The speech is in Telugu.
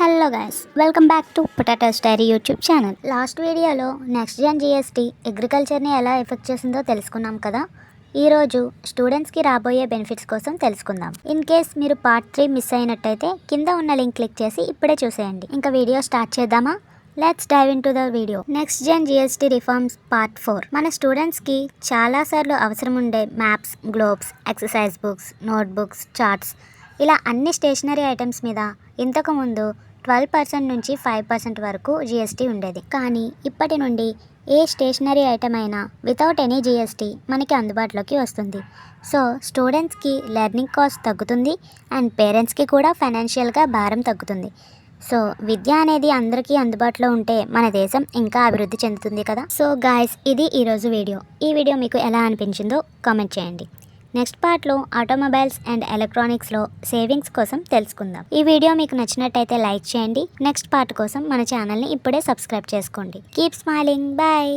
Hello guys, welcome back to potato స్టైరీ YouTube channel. Last వీడియోలో నెక్స్ట్ జన్ జిఎస్టీ అగ్రికల్చర్ని ఎలా ఎఫెక్ట్ చేసిందో తెలుసుకున్నాం కదా. ఈరోజు స్టూడెంట్స్కి రాబోయే బెనిఫిట్స్ కోసం తెలుసుకుందాం. ఇన్ కేస్ మీరు పార్ట్ 3 మిస్ అయినట్టయితే కింద ఉన్న లింక్ క్లిక్ చేసి ఇప్పుడే చూసేయండి. ఇంకా వీడియో స్టార్ట్ చేద్దామా? Let's dive into the video. Next gen GST reforms part 4. మన స్టూడెంట్స్కి చాలాసార్లు అవసరం ఉండే maps, globes, exercise books, notebooks, charts ఇలా అన్ని స్టేషనరీ ఐటమ్స్ మీద ఇంతకుముందు 12% నుంచి 5% వరకు జిఎస్టీ ఉండేది. కానీ ఇప్పటి నుండి ఏ స్టేషనరీ ఐటమ్ అయినా వితౌట్ ఎనీ జిఎస్టీ మనకి అందుబాటులోకి వస్తుంది. సో స్టూడెంట్స్కి లెర్నింగ్ కాస్ట్ తగ్గుతుంది అండ్ పేరెంట్స్కి కూడా ఫైనాన్షియల్గా భారం తగ్గుతుంది. సో విద్య అనేది అందరికీ అందుబాటులో ఉంటే మన దేశం ఇంకా అభివృద్ధి చెందుతుంది కదా. సో గాయస్, ఇది ఈరోజు వీడియో. ఈ వీడియో మీకు ఎలా అనిపించిందో కామెంట్ చేయండి. నెక్స్ట్ పార్ట్లో ఆటోమొబైల్స్ అండ్ ఎలక్ట్రానిక్స్లో సేవింగ్స్ కోసం తెలుసుకుందాం. ఈ వీడియో మీకు నచ్చినట్టయితే లైక్ చేయండి. నెక్స్ట్ పార్ట్ కోసం మన ఛానల్ని ఇప్పుడే సబ్స్క్రైబ్ చేసుకోండి. Keep smiling. బాయ్.